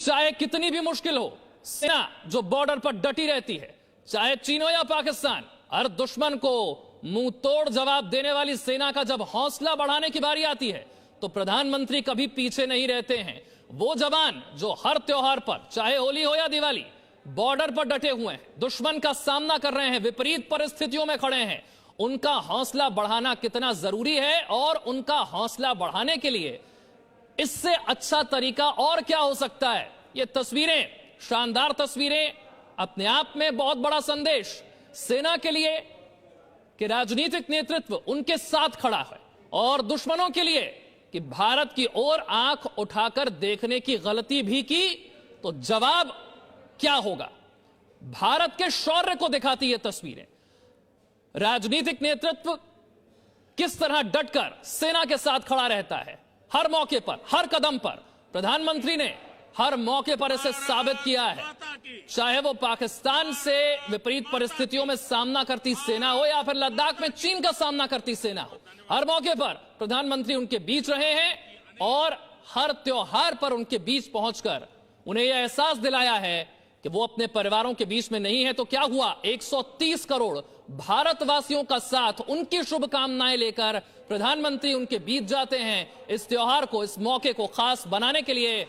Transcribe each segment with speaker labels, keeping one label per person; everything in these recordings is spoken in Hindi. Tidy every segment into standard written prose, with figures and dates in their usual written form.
Speaker 1: चाहे कितनी भी मुश्किल हो, सेना जो बॉर्डर पर डटी रहती है, चाहे चीन हो या पाकिस्तान, हर दुश्मन को मुंह तोड़ जवाब देने वाली सेना का जब हौसला बढ़ाने की बारी आती है तो प्रधानमंत्री कभी पीछे नहीं रहते हैं। वो जवान जो हर त्योहार पर, चाहे होली हो या दिवाली, बॉर्डर पर डटे हुए हैं, दुश्मन का सामना कर रहे हैं, विपरीत परिस्थितियों में खड़े हैं, उनका हौसला बढ़ाना कितना जरूरी है। और उनका हौसला बढ़ाने के लिए इससे अच्छा तरीका और क्या हो सकता है। ये तस्वीरें, शानदार तस्वीरें, अपने आप में बहुत बड़ा संदेश सेना के लिए कि राजनीतिक नेतृत्व उनके साथ खड़ा है, और दुश्मनों के लिए कि भारत की ओर आंख उठाकर देखने की गलती भी की तो जवाब क्या होगा। भारत के शौर्य को दिखाती ये तस्वीरें, राजनीतिक नेतृत्व किस तरह डटकर सेना के साथ खड़ा रहता है, हर मौके पर, हर कदम पर। प्रधानमंत्री ने हर मौके पर इसे साबित किया है, चाहे वो पाकिस्तान से विपरीत परिस्थितियों में सामना करती सेना हो या फिर लद्दाख में चीन का सामना करती सेना हो, हर मौके पर प्रधानमंत्री उनके बीच रहे हैं और हर त्योहार पर उनके बीच पहुंचकर उन्हें यह एहसास दिलाया है कि वो अपने परिवारों के बीच में नहीं है। तो क्या हुआ, 130 करोड़ भारतवासियों का साथ, उनकी शुभकामनाएं लेकर प्रधानमंत्री उनके बीच जाते हैं इस त्योहार को, इस मौके को खास बनाने के लिए।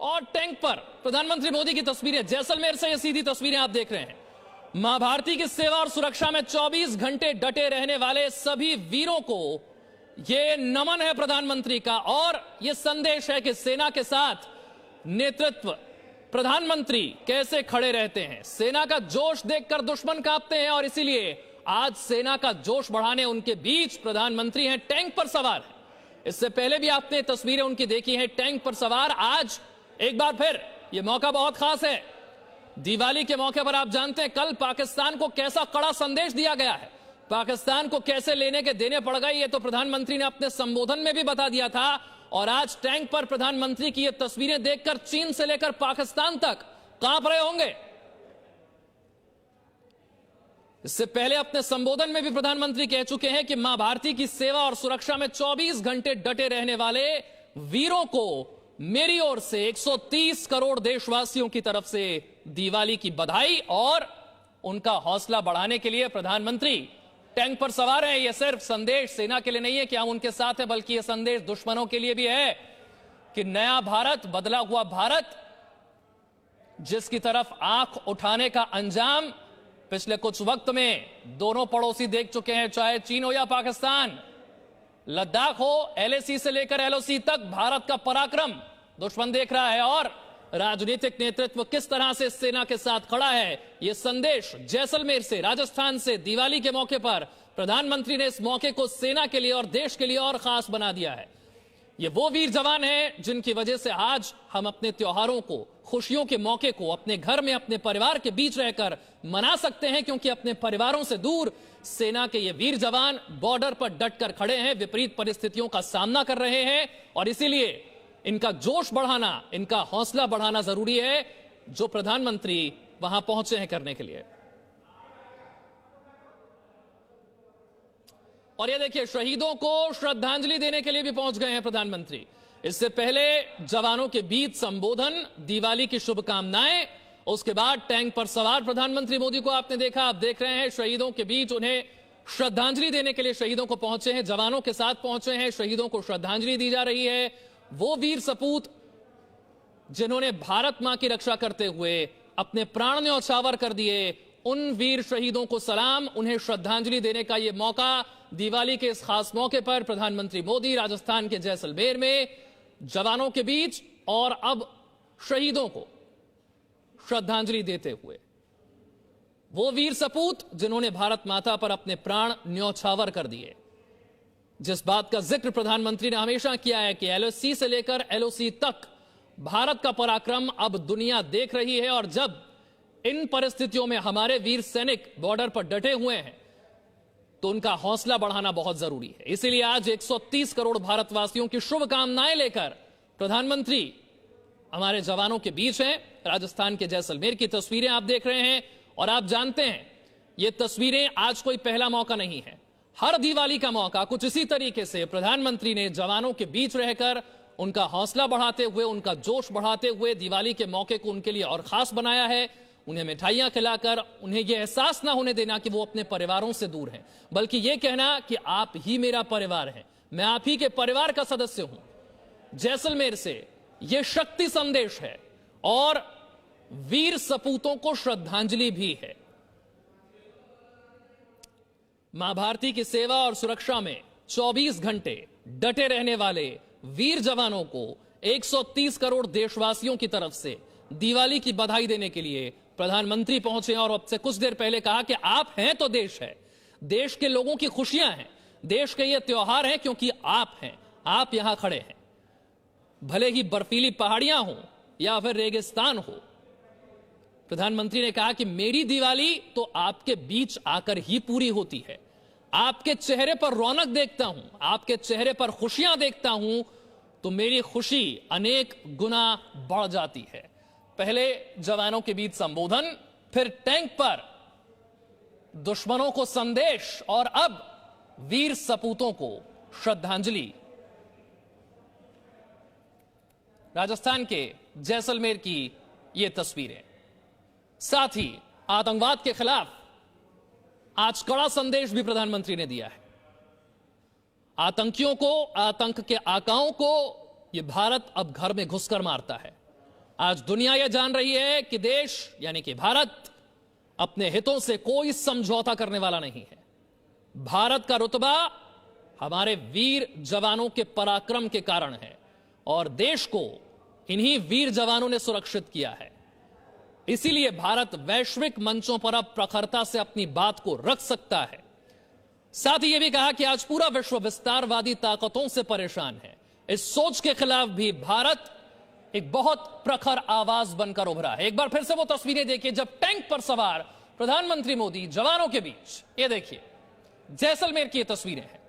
Speaker 1: और टैंक पर प्रधानमंत्री मोदी की तस्वीरें, जैसलमेर से ये सीधी तस्वीरें आप देख रहे हैं। मां भारती की सेवा और सुरक्षा में 24 घंटे डटे रहने वाले सभी वीरों को ये नमन है प्रधानमंत्री का, और ये संदेश है कि सेना के साथ नेतृत्व, प्रधानमंत्री कैसे खड़े रहते हैं। सेना का जोश देखकर दुश्मन कांपते हैं, और इसीलिए आज सेना का जोश बढ़ाने उनके बीच प्रधानमंत्री हैं, टैंक पर सवार हैं। इससे पहले भी आपने तस्वीरें उनकी देखी हैं टैंक पर सवार। आज एक बार फिर यह मौका बहुत खास है, दिवाली के मौके पर। आप जानते हैं कल पाकिस्तान को कैसा कड़ा संदेश दिया गया है, पाकिस्तान को कैसे लेने के देने पड़ गए, ये तो प्रधानमंत्री ने अपने संबोधन में भी बता दिया था। और आज टैंक पर प्रधानमंत्री की ये तस्वीरें देखकर चीन से लेकर पाकिस्तान तक कांप रहे होंगे। इससे पहले अपने संबोधन में भी प्रधानमंत्री कह चुके हैं कि मां भारती की सेवा और सुरक्षा में 24 घंटे डटे रहने वाले वीरों को मेरी ओर से 130 करोड़ देशवासियों की तरफ से दिवाली की बधाई। और उनका हौसला बढ़ाने के लिए प्रधानमंत्री टैंक पर सवार हैं। यह सिर्फ संदेश सेना के लिए नहीं है कि हम उनके साथ हैं, बल्कि यह संदेश दुश्मनों के लिए भी है कि नया भारत, बदला हुआ भारत, जिसकी तरफ आंख उठाने का अंजाम पिछले कुछ वक्त में दोनों पड़ोसी देख चुके हैं, चाहे चीन हो या पाकिस्तान, लद्दाख हो, एलएसी से लेकर एलओसी तक भारत का पराक्रम दुश्मन देख रहा है। और राजनीतिक नेतृत्व किस तरह से सेना के साथ खड़ा है, यह संदेश जैसलमेर से, राजस्थान से दिवाली के मौके पर प्रधानमंत्री ने इस मौके को सेना के लिए और देश के लिए और खास बना दिया है। ये वो वीर जवान हैं जिनकी वजह से आज हम अपने त्योहारों को, खुशियों के मौके को अपने घर में, अपने परिवार के बीच रहकर मना सकते हैं, क्योंकि अपने परिवारों से दूर सेना के ये वीर जवान बॉर्डर पर डटकर खड़े हैं, विपरीत परिस्थितियों का सामना कर रहे हैं। और इसीलिए इनका जोश बढ़ाना, इनका हौसला बढ़ाना जरूरी है, जो प्रधानमंत्री वहां पहुंचे हैं करने के लिए। और ये देखिए, शहीदों को श्रद्धांजलि देने के लिए भी पहुंच गए हैं प्रधानमंत्री। इससे पहले जवानों के बीच संबोधन, दिवाली की शुभकामनाएं, उसके बाद टैंक पर सवार प्रधानमंत्री मोदी को आपने देखा, आप देख रहे हैं शहीदों के बीच उन्हें श्रद्धांजलि देने के लिए शहीदों को पहुंचे हैं, जवानों के साथ पहुंचे हैं, शहीदों को श्रद्धांजलि दी जा रही है। वो वीर सपूत जिन्होंने भारत मां की रक्षा करते हुए अपने प्राण न्यौछावर कर दिए, उन वीर शहीदों को सलाम, उन्हें श्रद्धांजलि देने का यह मौका दिवाली के इस खास मौके पर प्रधानमंत्री मोदी राजस्थान के जैसलमेर में जवानों के बीच और अब शहीदों को श्रद्धांजलि देते हुए। वो वीर सपूत जिन्होंने भारत माता पर अपने प्राण न्यौछावर कर दिए, जिस बात का जिक्र प्रधानमंत्री ने हमेशा किया है कि एलओसी से लेकर एलओसी तक भारत का पराक्रम अब दुनिया देख रही है। और जब इन परिस्थितियों में हमारे वीर सैनिक बॉर्डर पर डटे हुए हैं तो उनका हौसला बढ़ाना बहुत जरूरी है। इसीलिए आज 130 करोड़ भारतवासियों की शुभकामनाएं लेकर प्रधानमंत्री हमारे जवानों के बीच हैं। राजस्थान के जैसलमेर की तस्वीरें आप देख रहे हैं, और आप जानते हैं ये तस्वीरें आज कोई पहला मौका नहीं है। हर दिवाली का मौका कुछ इसी तरीके से प्रधानमंत्री ने जवानों के बीच रहकर उनका हौसला बढ़ाते हुए, उनका जोश बढ़ाते हुए दिवाली के मौके को उनके लिए और खास बनाया है। उन्हें मिठाइयां खिलाकर उन्हें यह एहसास ना होने देना कि वो अपने परिवारों से दूर हैं, बल्कि यह कहना कि आप ही मेरा परिवार है, मैं आप ही के परिवार का सदस्य हूं। जैसलमेर से यह शक्ति संदेश है और वीर सपूतों को श्रद्धांजलि भी है। मां भारती की सेवा और सुरक्षा में 24 घंटे डटे रहने वाले वीर जवानों को 130 करोड़ देशवासियों की तरफ से दिवाली की बधाई देने के लिए प्रधानमंत्री पहुंचे और अब से कुछ देर पहले कहा कि आप हैं तो देश है, देश के लोगों की खुशियां हैं, देश के ये त्योहार हैं क्योंकि आप हैं, आप यहां खड़े हैं। भले ही बर्फीली पहाड़ियां हो या फिर रेगिस्तान हो, प्रधानमंत्री ने कहा कि मेरी दिवाली तो आपके बीच आकर ही पूरी होती है। आपके चेहरे पर रौनक देखता हूं, आपके चेहरे पर खुशियां देखता हूं तो मेरी खुशी अनेक गुना बढ़ जाती है। पहले जवानों के बीच संबोधन, फिर टैंक पर दुश्मनों को संदेश और अब वीर सपूतों को श्रद्धांजलि। राजस्थान के जैसलमेर की ये तस्वीरें। साथ ही आतंकवाद के खिलाफ आज कड़ा संदेश भी प्रधानमंत्री ने दिया है। आतंकियों को, आतंक के आकाओं को यह भारत अब घर में घुसकर मारता है। आज दुनिया यह जान रही है कि देश यानी कि भारत अपने हितों से कोई समझौता करने वाला नहीं है। भारत का रुतबा हमारे वीर जवानों के पराक्रम के कारण है और देश को इन्हीं वीर जवानों ने सुरक्षित किया है। इसीलिए भारत वैश्विक मंचों पर अब प्रखरता से अपनी बात को रख सकता है। साथ ही यह भी कहा कि आज पूरा विश्व विस्तारवादी ताकतों से परेशान है। इस सोच के खिलाफ भी भारत एक बहुत प्रखर आवाज बनकर उभरा है। एक बार फिर से वो तस्वीरें देखिए जब टैंक पर सवार प्रधानमंत्री मोदी जवानों के बीच, ये देखिए जैसलमेर की ये तस्वीरें हैं।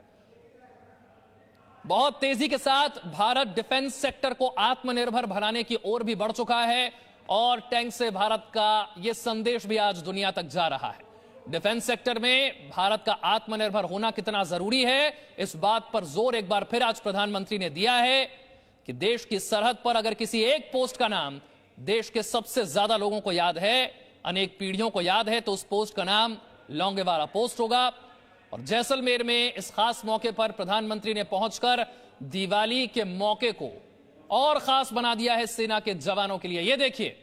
Speaker 1: बहुत तेजी के साथ भारत डिफेंस सेक्टर को आत्मनिर्भर बनाने की ओर भी बढ़ चुका है और टैंक से भारत का यह संदेश भी आज दुनिया तक जा रहा है। डिफेंस सेक्टर में भारत का आत्मनिर्भर होना कितना जरूरी है, इस बात पर जोर एक बार फिर आज प्रधानमंत्री ने दिया है कि देश की सरहद पर अगर किसी एक पोस्ट का नाम देश के सबसे ज्यादा लोगों को याद है, अनेक पीढ़ियों को याद है, तो उस पोस्ट का नाम लोंगेवाला पोस्ट होगा। और जैसलमेर में इस खास मौके पर प्रधानमंत्री ने पहुंचकर दिवाली के मौके को और खास बना दिया है सेना के जवानों के लिए। यह देखिए,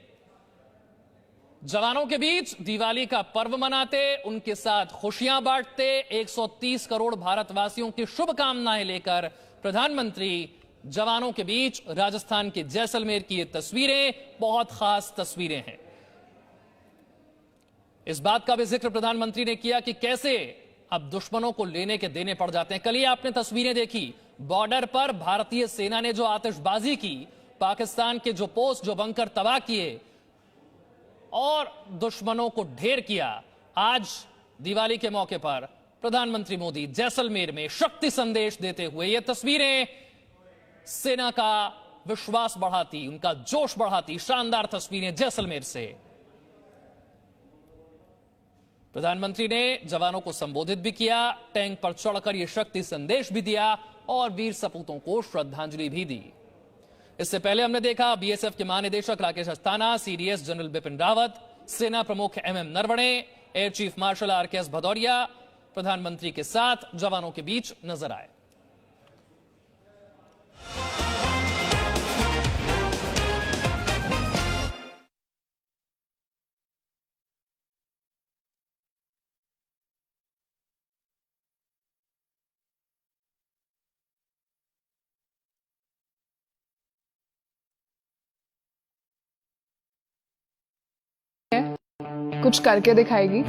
Speaker 1: जवानों के बीच दिवाली का पर्व मनाते, उनके साथ खुशियां बांटते, 130 करोड़ भारतवासियों की शुभकामनाएं लेकर प्रधानमंत्री जवानों के बीच राजस्थान के जैसलमेर की ये तस्वीरें बहुत खास तस्वीरें हैं। इस बात का भी जिक्र प्रधानमंत्री ने किया कि कैसे अब दुश्मनों को लेने के देने पड़ जाते हैं। कल ही आपने तस्वीरें देखी, बॉर्डर पर भारतीय सेना ने जो आतिशबाजी की, पाकिस्तान के जो पोस्ट, जो बंकर तबाह किए और दुश्मनों को ढेर किया। आज दिवाली के मौके पर प्रधानमंत्री मोदी जैसलमेर में शक्ति संदेश देते हुए ये तस्वीरें सेना का विश्वास बढ़ाती, उनका जोश बढ़ाती शानदार तस्वीरें जैसलमेर से। प्रधानमंत्री ने जवानों को संबोधित भी किया, टैंक पर चढ़कर यह शक्ति संदेश भी दिया और वीर सपूतों को श्रद्धांजलि भी दी। इससे पहले हमने देखा बीएसएफ के महानिदेशक राकेश अस्थाना, सीडीएस जनरल बिपिन रावत, सेना प्रमुख MM Naravane, air chief marshal RKS Bhadauria प्रधानमंत्री के साथ जवानों के बीच नजर आए।
Speaker 2: कुछ करके दिखाएगी।